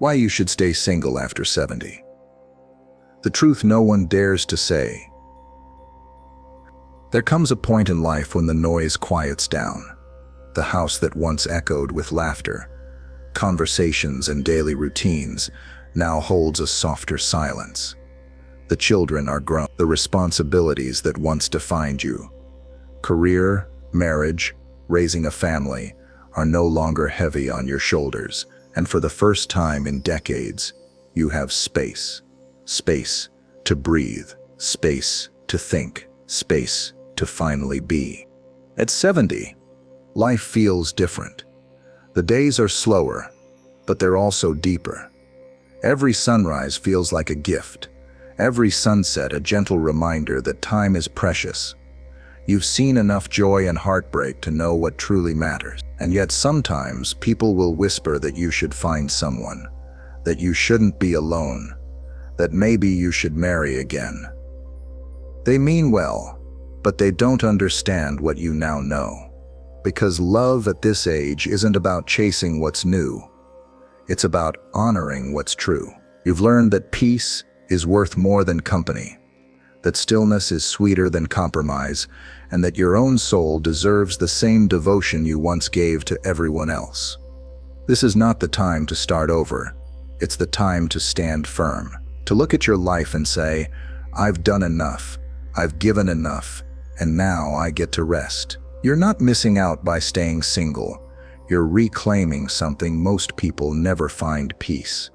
Why you should stay single after 70. The truth no one dares to say. There comes a point in life when the noise quiets down. The house that once echoed with laughter, conversations and daily routines now holds a softer silence. The children are grown. The responsibilities that once defined you, career, marriage, raising a family, are no longer heavy on your shoulders. And for the first time in decades, you have space. Space to breathe, space to think, space to finally be. At 70, life feels different. The days are slower, but they're also deeper. Every sunrise feels like a gift. Every sunset a gentle reminder that time is precious. You've seen enough joy and heartbreak to know what truly matters. And yet sometimes people will whisper that you should find someone, that you shouldn't be alone, that maybe you should marry again. They mean well, but they don't understand what you now know. Because love at this age isn't about chasing what's new. It's about honoring what's true. You've learned that peace is worth more than company, that stillness is sweeter than compromise, and that your own soul deserves the same devotion you once gave to everyone else. This is not the time to start over. It's the time to stand firm, to look at your life and say, I've done enough, I've given enough, and now I get to rest. You're not missing out by staying single. You're reclaiming something most people never find: peace.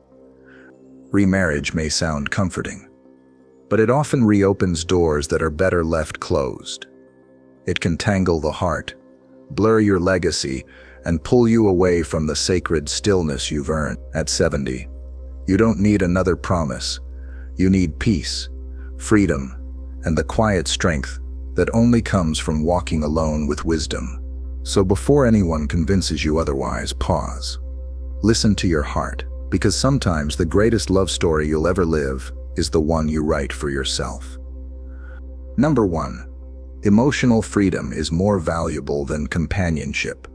Remarriage may sound comforting, but it often reopens doors that are better left closed. It can tangle the heart, blur your legacy, and pull you away from the sacred stillness you've earned. At 70, you don't need another promise. You need peace, freedom, and the quiet strength that only comes from walking alone with wisdom. So before anyone convinces you otherwise, pause. Listen to your heart, because sometimes the greatest love story you'll ever live is the one you write for yourself. Number 1. Emotional freedom is more valuable than companionship.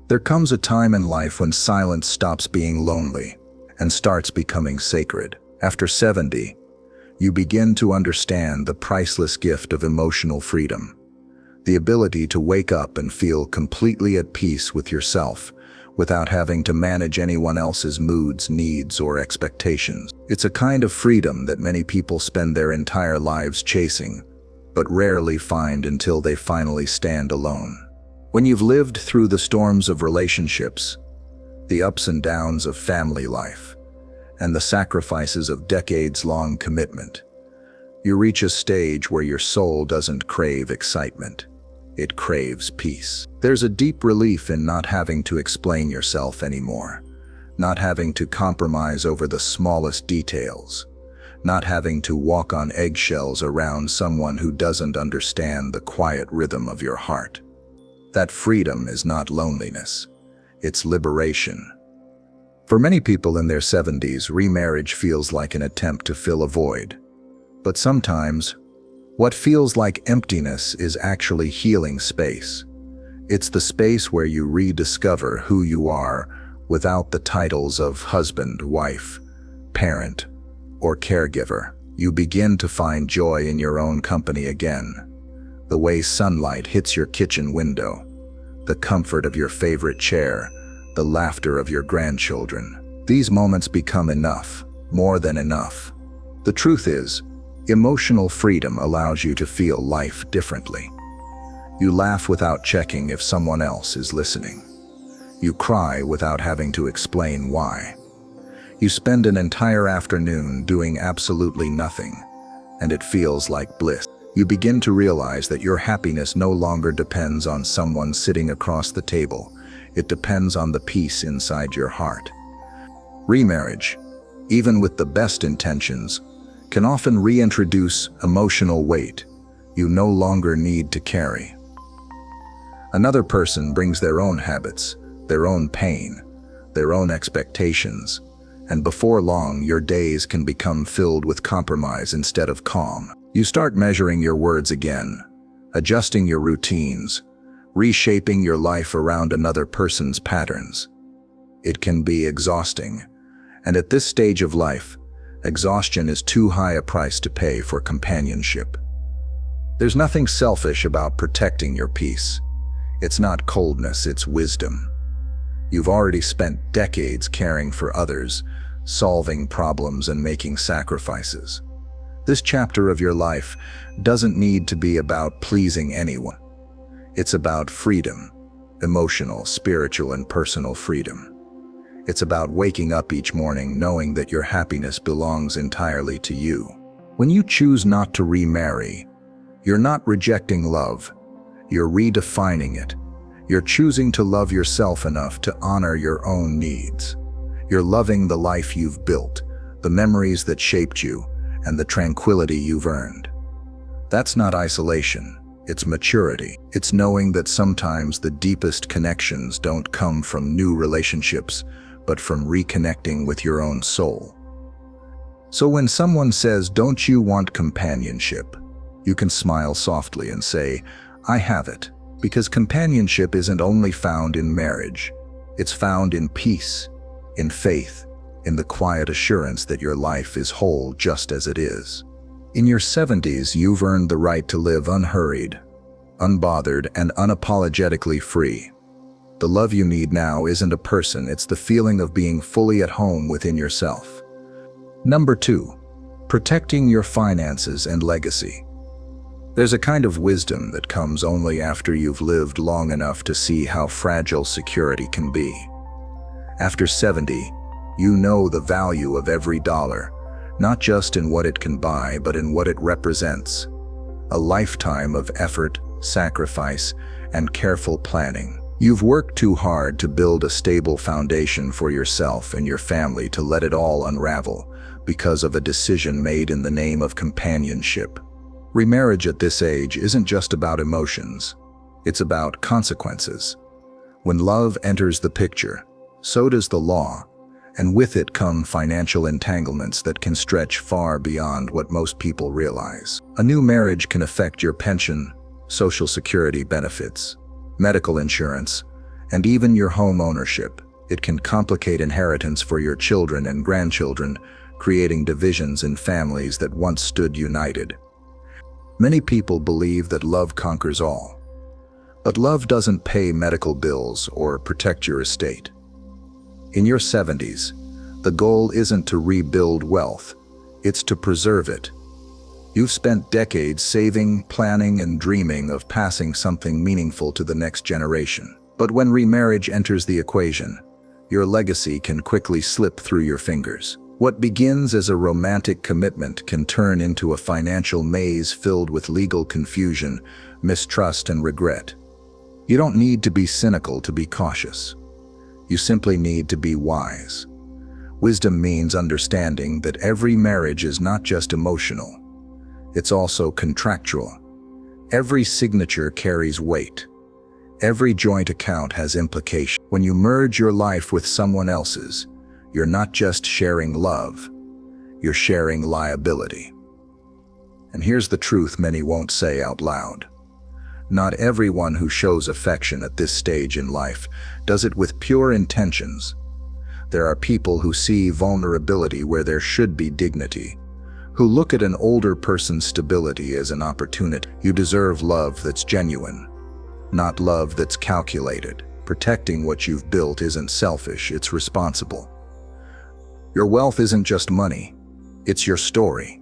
There comes a time in life when silence stops being lonely and starts becoming sacred. After 70, you begin to understand the priceless gift of emotional freedom, the ability to wake up and feel completely at peace with yourself without having to manage anyone else's moods, needs, or expectations. It's a kind of freedom that many people spend their entire lives chasing, but rarely find until they finally stand alone. When you've lived through the storms of relationships, the ups and downs of family life, and the sacrifices of decades-long commitment, you reach a stage where your soul doesn't crave excitement. It craves peace. There's a deep relief in not having to explain yourself anymore, not having to compromise over the smallest details, not having to walk on eggshells around someone who doesn't understand the quiet rhythm of your heart. That freedom is not loneliness, it's liberation. For many people in their 70s, remarriage feels like an attempt to fill a void. But sometimes, what feels like emptiness is actually healing space. It's the space where you rediscover who you are without the titles of husband, wife, parent, or caregiver. You begin to find joy in your own company again. The way sunlight hits your kitchen window, the comfort of your favorite chair, the laughter of your grandchildren. These moments become enough, more than enough. The truth is, emotional freedom allows you to feel life differently. You laugh without checking if someone else is listening. You cry without having to explain why. You spend an entire afternoon doing absolutely nothing, and it feels like bliss. You begin to realize that your happiness no longer depends on someone sitting across the table. It depends on the peace inside your heart. Remarriage, even with the best intentions, can often reintroduce emotional weight you no longer need to carry. Another person brings their own habits, their own pain, their own expectations, and before long your days can become filled with compromise instead of calm. You start measuring your words again, adjusting your routines, reshaping your life around another person's patterns. It can be exhausting, And at this stage of life, exhaustion is too high a price to pay for companionship. There's nothing selfish about protecting your peace. It's not coldness, it's wisdom. You've already spent decades caring for others, solving problems and making sacrifices. This chapter of your life doesn't need to be about pleasing anyone. It's about freedom, emotional, spiritual, and personal freedom. It's about waking up each morning knowing that your happiness belongs entirely to you. When you choose not to remarry, you're not rejecting love, you're redefining it. You're choosing to love yourself enough to honor your own needs. You're loving the life you've built, the memories that shaped you, and the tranquility you've earned. That's not isolation, it's maturity. It's knowing that sometimes the deepest connections don't come from new relationships, but from reconnecting with your own soul. So when someone says, "Don't you want companionship?" you can smile softly and say, "I have it." Because companionship isn't only found in marriage. It's found in peace, in faith, in the quiet assurance that your life is whole just as it is. In your 70s, you've earned the right to live unhurried, unbothered, and unapologetically free. The love you need now isn't a person, it's the feeling of being fully at home within yourself. Number 2, protecting your finances and legacy. There's a kind of wisdom that comes only after you've lived long enough to see how fragile security can be. After 70, you know the value of every dollar, not just in what it can buy, but in what it represents. A lifetime of effort, sacrifice, and careful planning. You've worked too hard to build a stable foundation for yourself and your family to let it all unravel because of a decision made in the name of companionship. Remarriage at this age isn't just about emotions, it's about consequences. When love enters the picture, so does the law, and with it come financial entanglements that can stretch far beyond what most people realize. A new marriage can affect your pension, social security benefits, medical insurance, and even your home ownership. It can complicate inheritance for your children and grandchildren, creating divisions in families that once stood united. Many people believe that love conquers all. But love doesn't pay medical bills or protect your estate. In your 70s, the goal isn't to rebuild wealth, it's to preserve it. You've spent decades saving, planning, and dreaming of passing something meaningful to the next generation. But when remarriage enters the equation, your legacy can quickly slip through your fingers. What begins as a romantic commitment can turn into a financial maze filled with legal confusion, mistrust, and regret. You don't need to be cynical to be cautious. You simply need to be wise. Wisdom means understanding that every marriage is not just emotional, it's also contractual. Every signature carries weight. Every joint account has implications. When you merge your life with someone else's, you're not just sharing love, you're sharing liability. And here's the truth many won't say out loud. Not everyone who shows affection at this stage in life does it with pure intentions. There are people who see vulnerability where there should be dignity, who look at an older person's stability as an opportunity. You deserve love that's genuine, not love that's calculated. Protecting what you've built isn't selfish, it's responsible. Your wealth isn't just money, it's your story.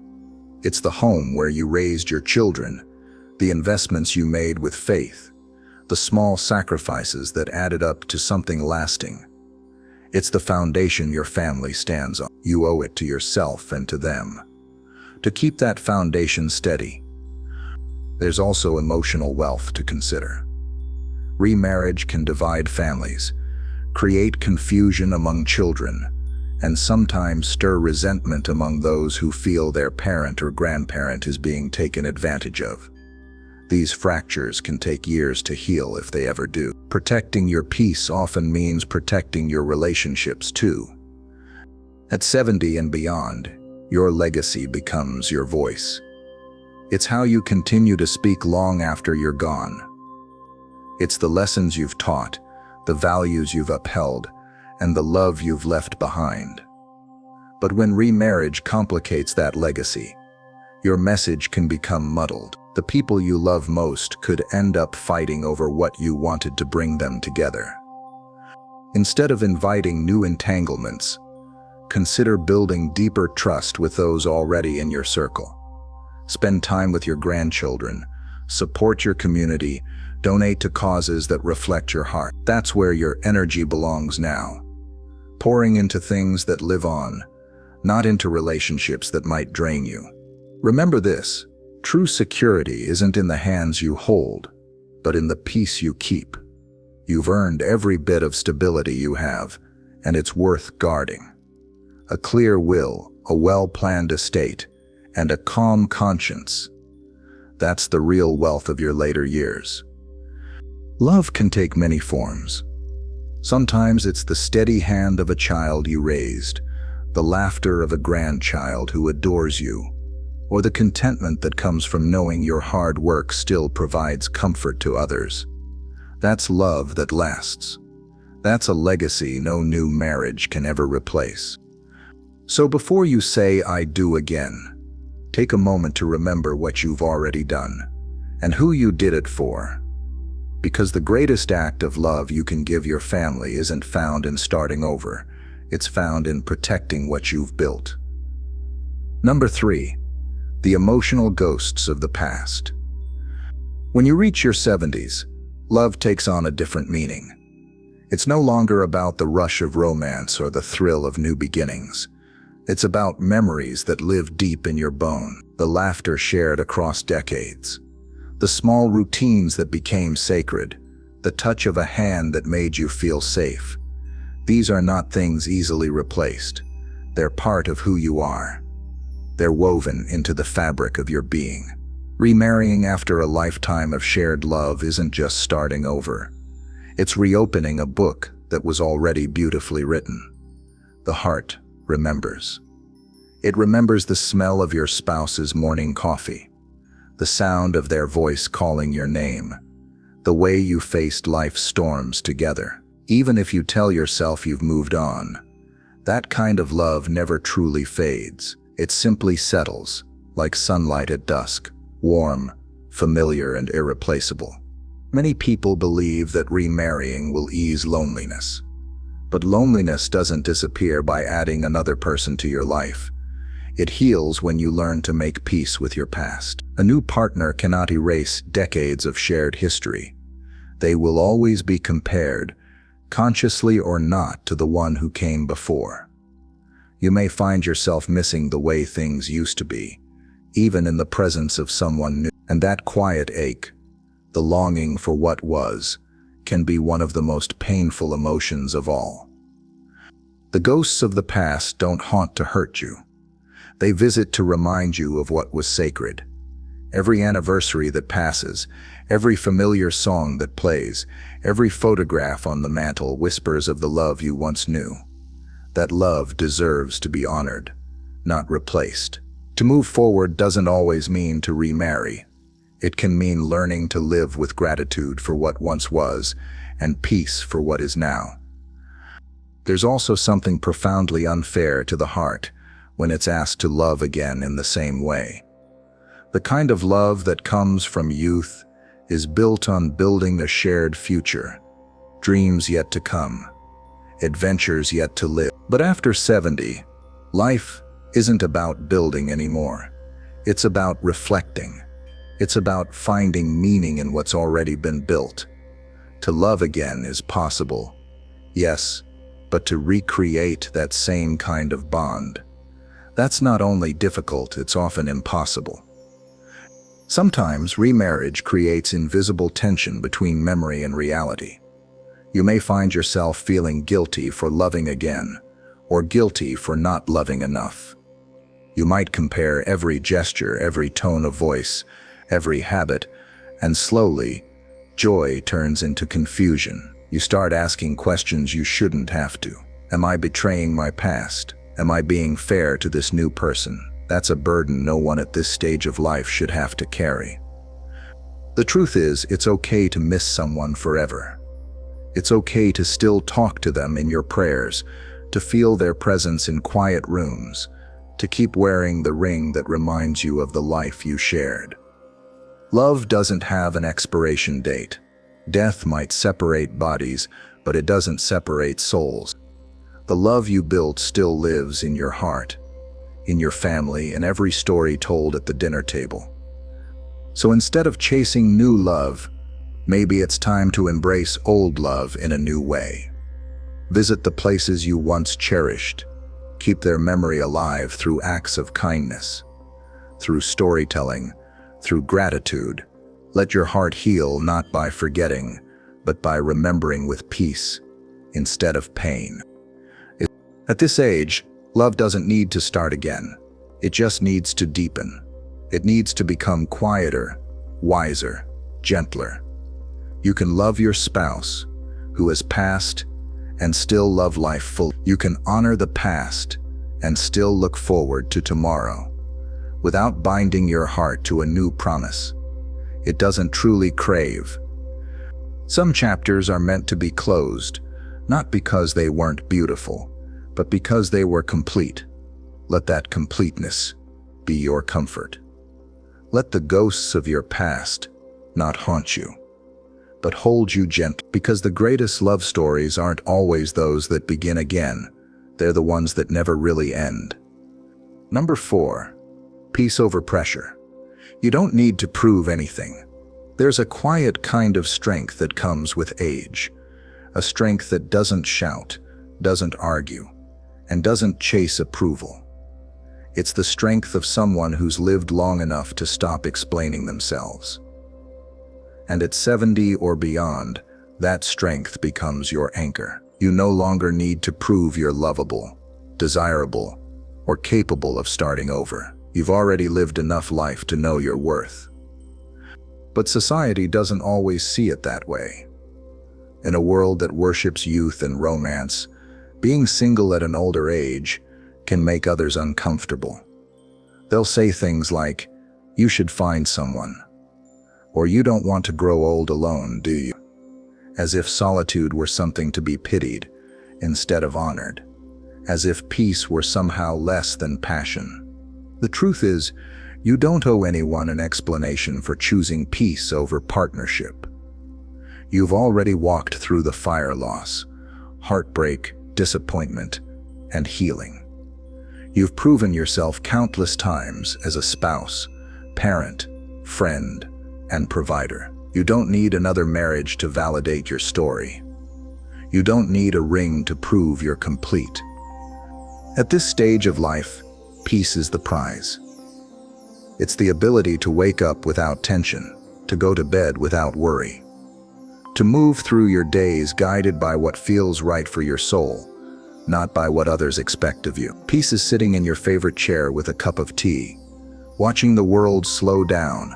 It's the home where you raised your children, the investments you made with faith, the small sacrifices that added up to something lasting. It's the foundation your family stands on. You owe it to yourself and to them to keep that foundation steady. There's also emotional wealth to consider. Remarriage can divide families, create confusion among children, and sometimes stir resentment among those who feel their parent or grandparent is being taken advantage of. These fractures can take years to heal if they ever do. Protecting your peace often means protecting your relationships too. At 70 and beyond, your legacy becomes your voice. It's how you continue to speak long after you're gone. It's the lessons you've taught, the values you've upheld, and the love you've left behind. But when remarriage complicates that legacy, your message can become muddled. The people you love most could end up fighting over what you wanted to bring them together. Instead of inviting new entanglements, consider building deeper trust with those already in your circle. Spend time with your grandchildren, support your community, donate to causes that reflect your heart. That's where your energy belongs now, pouring into things that live on, not into relationships that might drain you. Remember this, true security isn't in the hands you hold, but in the peace you keep. You've earned every bit of stability you have, and it's worth guarding. A clear will, a well-planned estate, and a calm conscience. That's the real wealth of your later years. Love can take many forms. Sometimes it's the steady hand of a child you raised, the laughter of a grandchild who adores you, or the contentment that comes from knowing your hard work still provides comfort to others. That's love that lasts. That's a legacy no new marriage can ever replace. So before you say "I do" again, take a moment to remember what you've already done and who you did it for. Because the greatest act of love you can give your family isn't found in starting over, it's found in protecting what you've built. Number 3. The emotional ghosts of the past. When you reach your 70s, love takes on a different meaning. It's no longer about the rush of romance or the thrill of new beginnings. It's about memories that live deep in your bone, the laughter shared across decades, the small routines that became sacred, the touch of a hand that made you feel safe. These are not things easily replaced. They're part of who you are. They're woven into the fabric of your being. Remarrying after a lifetime of shared love isn't just starting over. It's reopening a book that was already beautifully written. The heart remembers. It remembers the smell of your spouse's morning coffee, the sound of their voice calling your name, the way you faced life's storms together. Even if you tell yourself you've moved on, that kind of love never truly fades. It simply settles, like sunlight at dusk, warm, familiar, and irreplaceable. Many people believe that remarrying will ease loneliness. But loneliness doesn't disappear by adding another person to your life. It heals when you learn to make peace with your past. A new partner cannot erase decades of shared history. They will always be compared, consciously or not, to the one who came before. You may find yourself missing the way things used to be, even in the presence of someone new. And that quiet ache, the longing for what was, can be one of the most painful emotions of all. The ghosts of the past don't haunt to hurt you. They visit to remind you of what was sacred. Every anniversary that passes, every familiar song that plays, every photograph on the mantle whispers of the love you once knew. That love deserves to be honored, not replaced. To move forward doesn't always mean to remarry. It can mean learning to live with gratitude for what once was and peace for what is now. There's also something profoundly unfair to the heart when it's asked to love again in the same way. The kind of love that comes from youth is built on building a shared future, dreams yet to come, adventures yet to live. But after 70, life isn't about building anymore. It's about reflecting. It's about finding meaning in what's already been built. To love again is possible, yes, but to recreate that same kind of bond, that's not only difficult, it's often impossible. Sometimes remarriage creates invisible tension between memory and reality. You may find yourself feeling guilty for loving again, or guilty for not loving enough. You might compare every gesture, every tone of voice, every habit, and slowly, joy turns into confusion. You start asking questions you shouldn't have to. Am I betraying my past? Am I being fair to this new person? That's a burden no one at this stage of life should have to carry. The truth is, it's okay to miss someone forever. It's okay to still talk to them in your prayers, to feel their presence in quiet rooms, to keep wearing the ring that reminds you of the life you shared. Love doesn't have an expiration date. Death might separate bodies, but it doesn't separate souls. The love you built still lives in your heart, in your family, and every story told at the dinner table. So instead of chasing new love, maybe it's time to embrace old love in a new way. Visit the places you once cherished. Keep their memory alive through acts of kindness, through storytelling, through gratitude. Let your heart heal not by forgetting, but by remembering with peace instead of pain. At this age, love doesn't need to start again. It just needs to deepen. It needs to become quieter, wiser, gentler. You can love your spouse, who has passed, and still love life fully. You can honor the past and still look forward to tomorrow, without binding your heart to a new promise it doesn't truly crave. Some chapters are meant to be closed, not because they weren't beautiful, but because they were complete. Let that completeness be your comfort. Let the ghosts of your past not haunt you, but hold you gently, because the greatest love stories aren't always those that begin again. They're the ones that never really end. Number 4, peace over pressure. You don't need to prove anything. There's a quiet kind of strength that comes with age, a strength that doesn't shout, doesn't argue, and doesn't chase approval. It's the strength of someone who's lived long enough to stop explaining themselves. And at 70 or beyond, that strength becomes your anchor. You no longer need to prove you're lovable, desirable, or capable of starting over. You've already lived enough life to know your worth. But society doesn't always see it that way. In a world that worships youth and romance, being single at an older age can make others uncomfortable. They'll say things like, "You should find someone," or "You don't want to grow old alone, do you?" As if solitude were something to be pitied instead of honored, as if peace were somehow less than passion. The truth is, you don't owe anyone an explanation for choosing peace over partnership. You've already walked through the fire loss, heartbreak, disappointment, and healing. You've proven yourself countless times as a spouse, parent, friend, and provider. You don't need another marriage to validate your story. You don't need a ring to prove you're complete. At this stage of life, peace is the prize. It's the ability to wake up without tension, to go to bed without worry, to move through your days guided by what feels right for your soul, not by what others expect of you. Peace is sitting in your favorite chair with a cup of tea, watching the world slow down,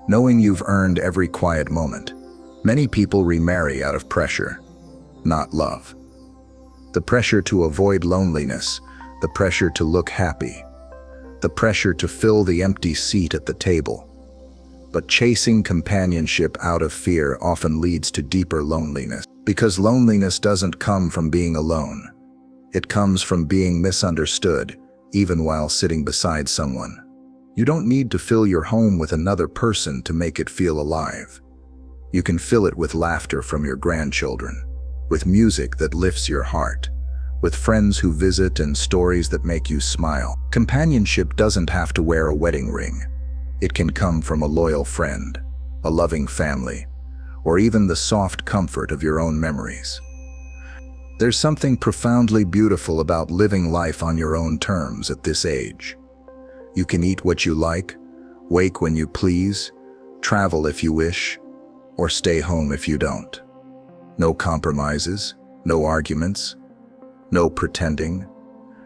knowing you've earned every quiet moment. Many people remarry out of pressure, not love. The pressure to avoid loneliness, the pressure to look happy, the pressure to fill the empty seat at the table. But chasing companionship out of fear often leads to deeper loneliness, because loneliness doesn't come from being alone. It comes from being misunderstood, even while sitting beside someone. You don't need to fill your home with another person to make it feel alive. You can fill it with laughter from your grandchildren, with music that lifts your heart, with friends who visit and stories that make you smile. Companionship doesn't have to wear a wedding ring. It can come from a loyal friend, a loving family, or even the soft comfort of your own memories. There's something profoundly beautiful about living life on your own terms at this age. You can eat what you like, wake when you please, travel if you wish, or stay home if you don't. No compromises, no arguments, no pretending,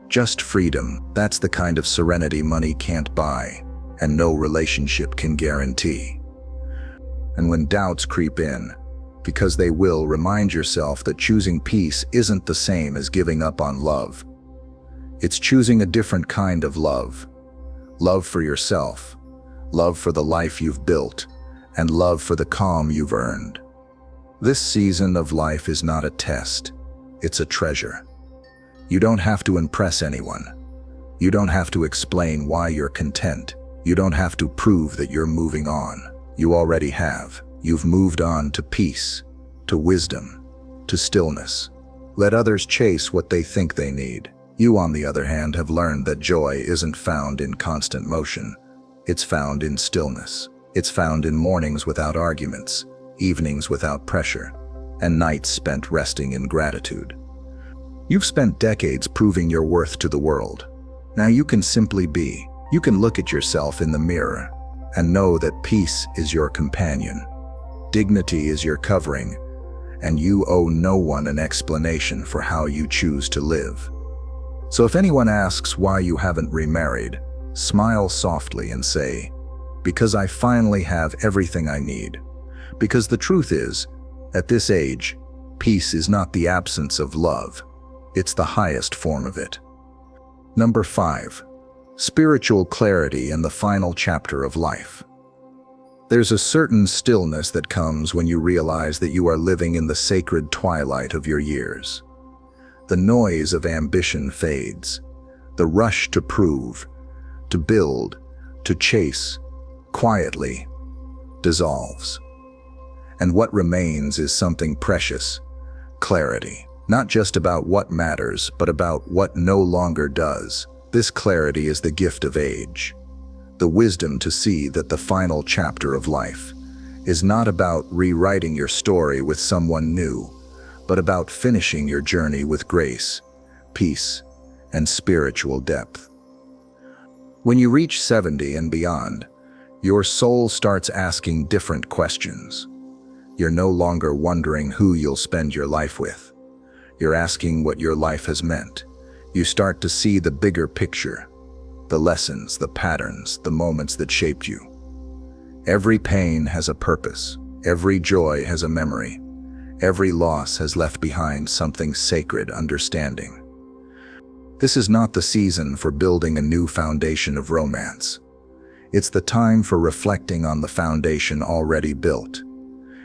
just freedom. That's the kind of serenity money can't buy, and no relationship can guarantee. And when doubts creep in, because they will, remind yourself that choosing peace isn't the same as giving up on love. It's choosing a different kind of love. Love for yourself, love for the life you've built, and love for the calm you've earned. This season of life is not a test, it's a treasure. You don't have to impress anyone. You don't have to explain why you're content. You don't have to prove that you're moving on. You already have. You've moved on to peace, to wisdom, to stillness. Let others chase what they think they need. You, on the other hand, have learned that joy isn't found in constant motion. It's found in stillness. It's found in mornings without arguments, evenings without pressure, and nights spent resting in gratitude. You've spent decades proving your worth to the world. Now you can simply be. You can look at yourself in the mirror and know that peace is your companion, dignity is your covering, and you owe no one an explanation for how you choose to live. So if anyone asks why you haven't remarried, smile softly and say, "Because I finally have everything I need." Because the truth is, at this age, peace is not the absence of love, it's the highest form of it. Number 5. Spiritual clarity in the final chapter of life. There's a certain stillness that comes when you realize that you are living in the sacred twilight of your years. The noise of ambition fades. The rush to prove, to build, to chase, quietly dissolves. And what remains is something precious: clarity. Not just about what matters, but about what no longer does. This clarity is the gift of age. The wisdom to see that the final chapter of life is not about rewriting your story with someone new, but about finishing your journey with grace, peace, and spiritual depth. When you reach 70 and beyond, your soul starts asking different questions. You're no longer wondering who you'll spend your life with. You're asking what your life has meant. You start to see the bigger picture, the lessons, the patterns, the moments that shaped you. Every pain has a purpose. Every joy has a memory. Every loss has left behind something sacred understanding. This is not the season for building a new foundation of romance. It's the time for reflecting on the foundation already built.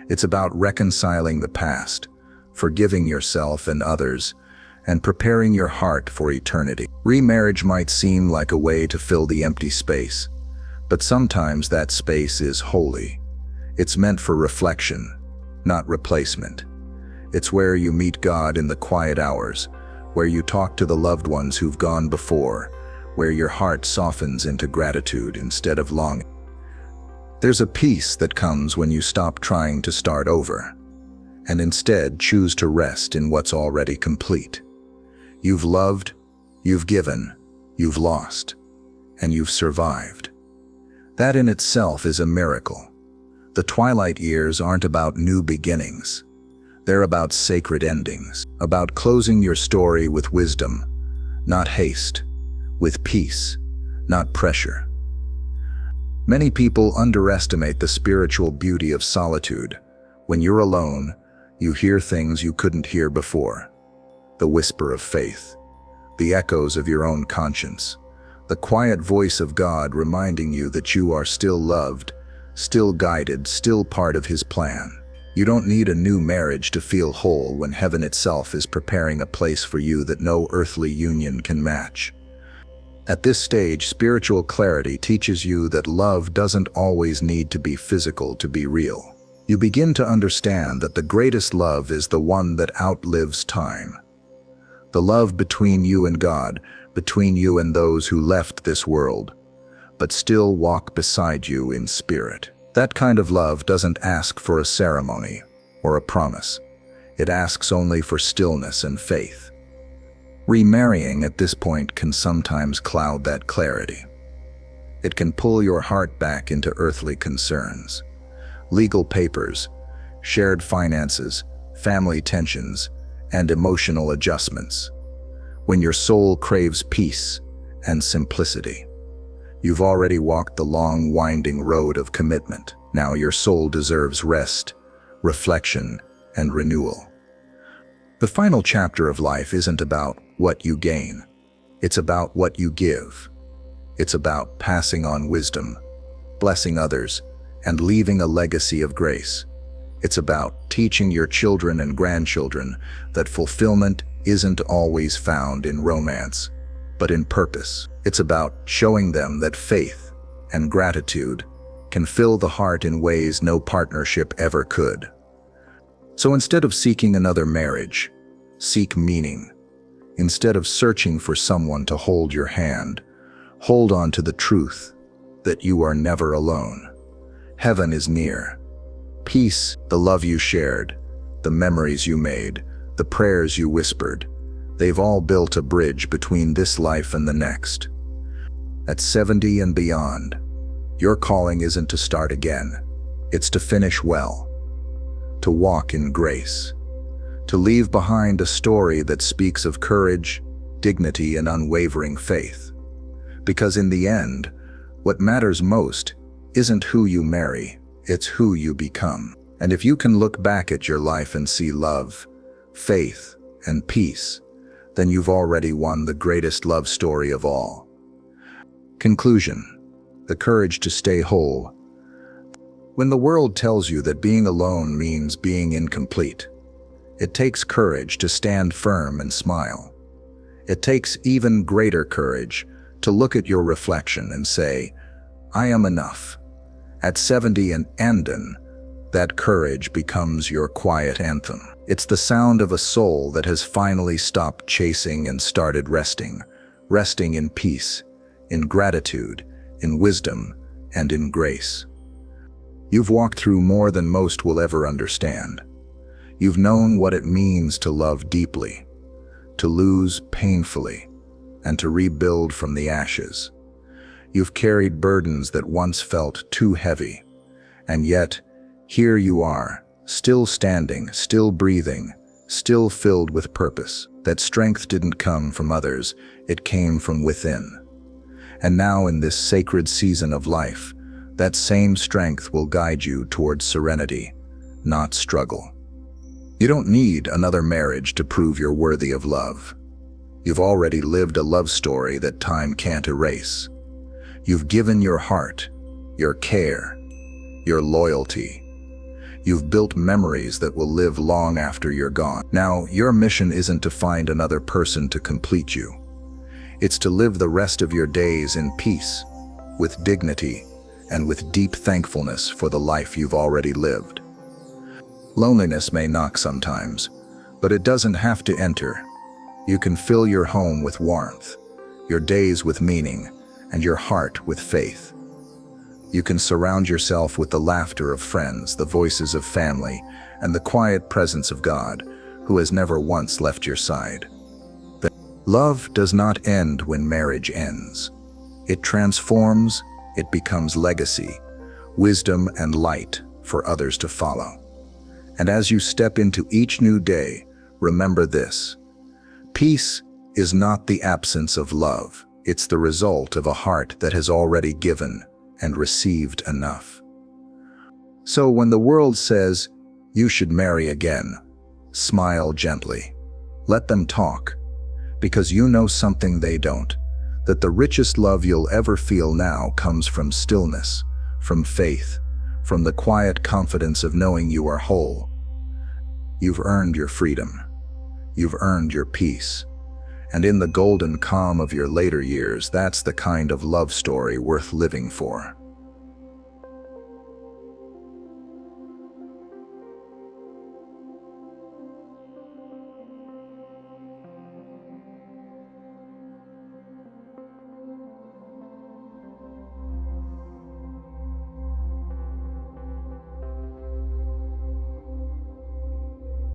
It's about reconciling the past, forgiving yourself and others, and preparing your heart for eternity. Remarriage might seem like a way to fill the empty space, but sometimes that space is holy. It's meant for reflection, not replacement. It's where you meet God in the quiet hours, where you talk to the loved ones who've gone before, where your heart softens into gratitude instead of longing. There's a peace that comes when you stop trying to start over, and instead choose to rest in what's already complete. You've loved, you've given, you've lost, and you've survived. That in itself is a miracle. The twilight years aren't about new beginnings. They're about sacred endings, about closing your story with wisdom, not haste, with peace, not pressure. Many people underestimate the spiritual beauty of solitude. When you're alone, you hear things you couldn't hear before. The whisper of faith, the echoes of your own conscience, the quiet voice of God reminding you that you are still loved, still guided, still part of His plan. You don't need a new marriage to feel whole when heaven itself is preparing a place for you that no earthly union can match. At this stage, spiritual clarity teaches you that love doesn't always need to be physical to be real. You begin to understand that the greatest love is the one that outlives time. The love between you and God, between you and those who left this world, but still walk beside you in spirit. That kind of love doesn't ask for a ceremony or a promise. It asks only for stillness and faith. Remarrying at this point can sometimes cloud that clarity. It can pull your heart back into earthly concerns, legal papers, shared finances, family tensions, and emotional adjustments. When your soul craves peace and simplicity, you've already walked the long, winding road of commitment. Now your soul deserves rest, reflection, and renewal. The final chapter of life isn't about what you gain. It's about what you give. It's about passing on wisdom, blessing others, and leaving a legacy of grace. It's about teaching your children and grandchildren that fulfillment isn't always found in romance, but in purpose. It's about showing them that faith and gratitude can fill the heart in ways no partnership ever could. So instead of seeking another marriage, seek meaning. Instead of searching for someone to hold your hand, hold on to the truth that you are never alone. Heaven is near. Peace, the love you shared, the memories you made, the prayers you whispered, they've all built a bridge between this life and the next. At 70 and beyond, your calling isn't to start again. It's to finish well, to walk in grace, to leave behind a story that speaks of courage, dignity, and unwavering faith. Because in the end, what matters most isn't who you marry, it's who you become. And if you can look back at your life and see love, faith, and peace, then you've already won the greatest love story of all. Conclusion: the courage to stay whole. When the world tells you that being alone means being incomplete, it takes courage to stand firm and smile. It takes even greater courage to look at your reflection and say, I am enough. At 70 and Anden, that courage becomes your quiet anthem. It's the sound of a soul that has finally stopped chasing and started resting, resting in peace, in gratitude, in wisdom, and in grace. You've walked through more than most will ever understand. You've known what it means to love deeply, to lose painfully, and to rebuild from the ashes. You've carried burdens that once felt too heavy, and yet, here you are, still standing, still breathing, still filled with purpose. That strength didn't come from others, it came from within. And now in this sacred season of life, that same strength will guide you towards serenity, not struggle. You don't need another marriage to prove you're worthy of love. You've already lived a love story that time can't erase. You've given your heart, your care, your loyalty. You've built memories that will live long after you're gone. Now, your mission isn't to find another person to complete you. It's to live the rest of your days in peace, with dignity, and with deep thankfulness for the life you've already lived. Loneliness may knock sometimes, but it doesn't have to enter. You can fill your home with warmth, your days with meaning, and your heart with faith. You can surround yourself with the laughter of friends, the voices of family, and the quiet presence of God, who has never once left your side. But love does not end when marriage ends. It transforms, it becomes legacy, wisdom and light for others to follow. And as you step into each new day, remember this: peace is not the absence of love. It's the result of a heart that has already given and received enough. So when the world says, you should marry again, smile gently. Let them talk, because you know something they don't, that the richest love you'll ever feel now comes from stillness, from faith, from the quiet confidence of knowing you are whole. You've earned your freedom. You've earned your peace. And in the golden calm of your later years, that's the kind of love story worth living for.